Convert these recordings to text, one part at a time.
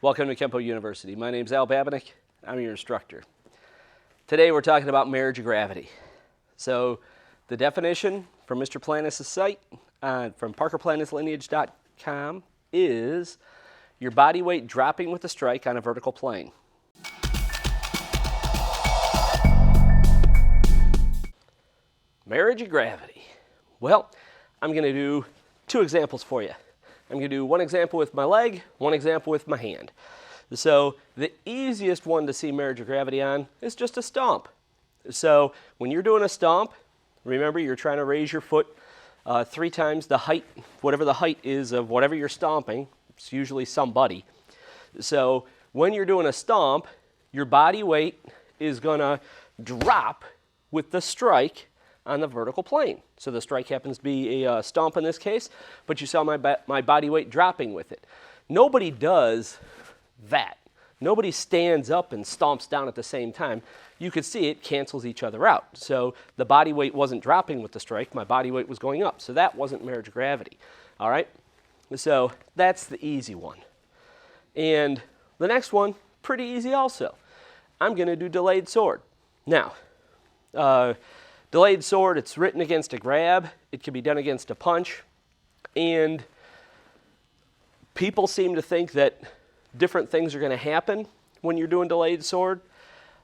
Welcome to Kenpo University. My name's Al Babinick. I'm your instructor. Today we're talking about marriage of gravity. So the definition from Mr. Planis' site, from parkerplanislineage.com, is your body weight dropping with a strike on a vertical plane. Marriage of gravity. Well, I'm going to do two examples for you. I'm going to do one example with my leg, one example with my hand. So the easiest one to see marriage of gravity on is just a stomp. So when you're doing a stomp, remember you're trying to raise your foot 3 times the height, whatever the height is of whatever you're stomping. It's usually somebody. So when you're doing a stomp, your body weight is going to drop with the strike on the vertical plane. So the strike happens to be a stomp in this case, but you saw my body weight dropping with it. Nobody does that. Nobody stands up and stomps down at the same time. You could see it cancels each other out. So the body weight wasn't dropping with the strike, my body weight was going up. So that wasn't marriage of gravity. All right? So that's the easy one. And the next one, pretty easy also. I'm going to do delayed sword. Now, delayed sword, it's written against a grab. It can be done against a punch. And people seem to think that different things are going to happen when you're doing delayed sword.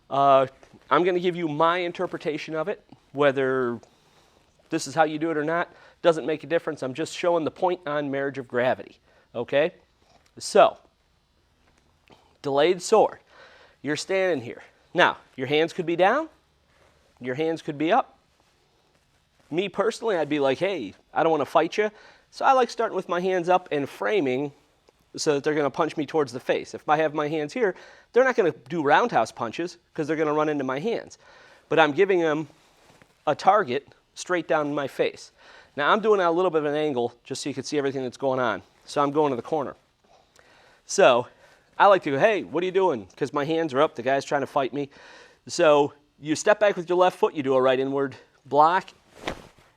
I'm going to give you my interpretation of it. Whether this is how you do it or not doesn't make a difference. I'm just showing the point on marriage of gravity. Okay? So, delayed sword. You're standing here. Now, your hands could be down. Your hands could be up. Me personally, I'd be like, hey, I don't want to fight you. So I like starting with my hands up and framing so that they're going to punch me towards the face. If I have my hands here, they're not going to do roundhouse punches because they're going to run into my hands. But I'm giving them a target straight down in my face. Now I'm doing it at a little bit of an angle just so you can see everything that's going on. So I'm going to the corner. So I like to go, hey, what are you doing? Because my hands are up, the guy's trying to fight me. So you step back with your left foot, you do a right inward block,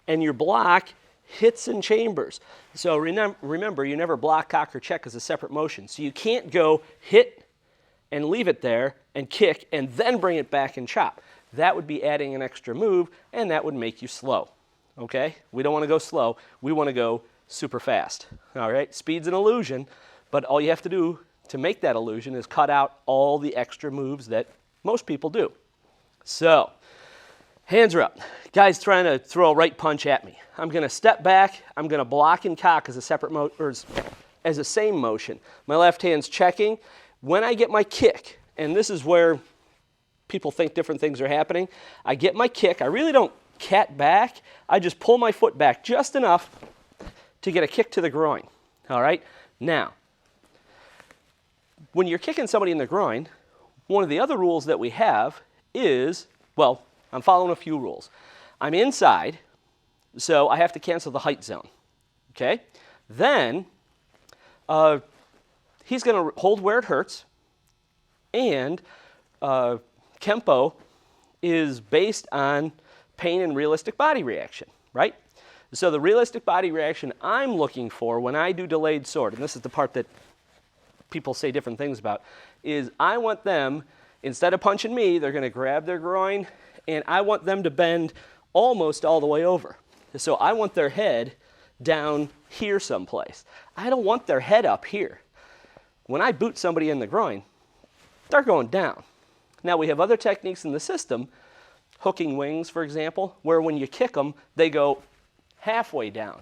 and your block hits and chambers. So remember, you never block, cock, or check as a separate motion. So you can't go hit and leave it there and kick and then bring it back and chop. That would be adding an extra move, and that would make you slow. Okay? We don't want to go slow. We want to go super fast. All right? Speed's an illusion, but all you have to do to make that illusion is cut out all the extra moves that most people do. So, hands are up. Guy's trying to throw a right punch at me. I'm going to step back. I'm going to block and cock as a separate as a same motion. My left hand's checking. When I get my kick, and this is where people think different things are happening, I get my kick. I really don't cat back. I just pull my foot back just enough to get a kick to the groin. All right? Now, when you're kicking somebody in the groin, one of the other rules that we have is, well, I'm following a few rules. I'm inside, so I have to cancel the height zone. Okay? Then, he's going to hold where it hurts, and Kenpo is based on pain and realistic body reaction, right? So the realistic body reaction I'm looking for when I do delayed sword, and this is the part that people say different things about, is I want them, instead of punching me, they're going to grab their groin, and I want them to bend almost all the way over. So I want their head down here someplace. I don't want their head up here. When I boot somebody in the groin, they're going down. Now we have other techniques in the system, hooking wings, for example, where when you kick them, they go halfway down.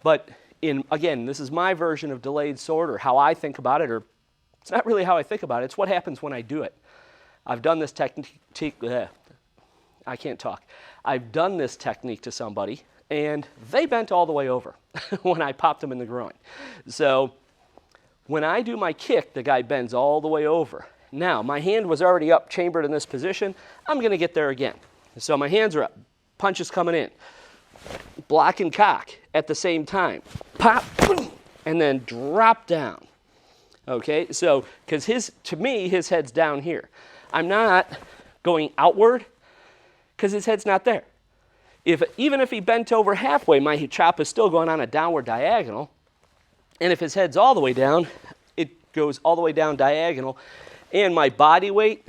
But again, this is my version of delayed sword, or how I think about it, or it's not really how I think about it. It's what happens when I do it. I've done this technique. I can't talk. I've done this technique to somebody, and they bent all the way over when I popped them in the groin. So when I do my kick, the guy bends all the way over. Now, my hand was already up, chambered in this position. I'm going to get there again. So my hands are up. Punch is coming in. Block and cock at the same time. Pop, boom, and then drop down. Okay, so, because to me, his head's down here. I'm not going outward because his head's not there. Even if he bent over halfway, my chop is still going on a downward diagonal. And if his head's all the way down, goes all the way down diagonal, and my body weight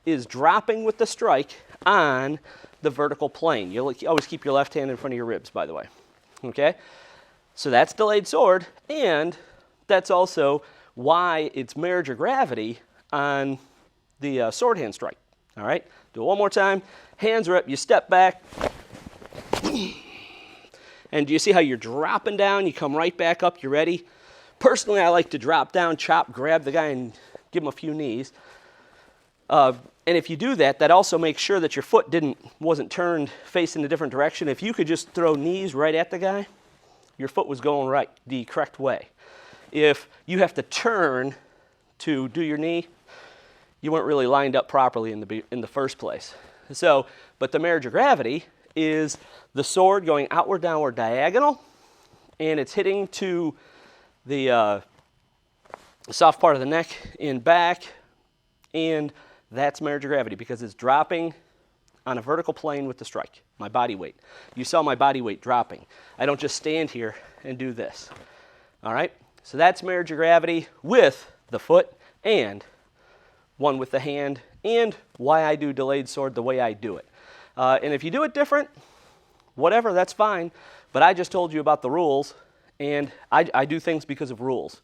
is dropping with the strike on the vertical plane. You always keep your left hand in front of your ribs, by the way. Okay? So that's delayed sword, and that's also why it's marriage of gravity on the sword hand strike. All right? Do it one more time. Hands are up. You step back. And do you see how you're dropping down? You come right back up. You're ready. Personally, I like to drop down, chop, grab the guy, and give him a few knees. And if you do that, that also makes sure that your foot wasn't turned facing a different direction. If you could just throw knees right at the guy, your foot was going right, the correct way. If you have to turn to do your knee, you weren't really lined up properly in the first place. So, but the marriage of gravity is the sword going outward, downward, diagonal, and it's hitting to the soft part of the neck and back, and that's marriage of gravity because it's dropping on a vertical plane with the strike, my body weight. You saw my body weight dropping. I don't just stand here and do this. All right? So that's marriage of gravity with the foot and one with the hand, and why I do delayed sword the way I do it. And if you do it different, whatever, that's fine. But I just told you about the rules, and I do things because of rules.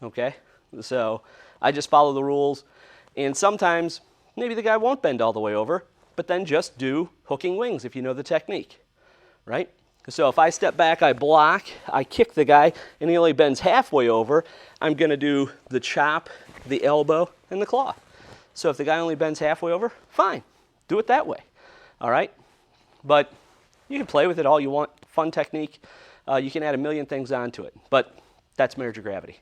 Okay? So I just follow the rules. And sometimes maybe the guy won't bend all the way over, but then just do hooking wings if you know the technique. Right? So if I step back, I block, I kick the guy, and he only bends halfway over, I'm going to do the chop, the elbow, and the claw. So if the guy only bends halfway over, fine. Do it that way. All right? But you can play with it all you want. Fun technique. You can add a million things onto it. But that's marriage of gravity.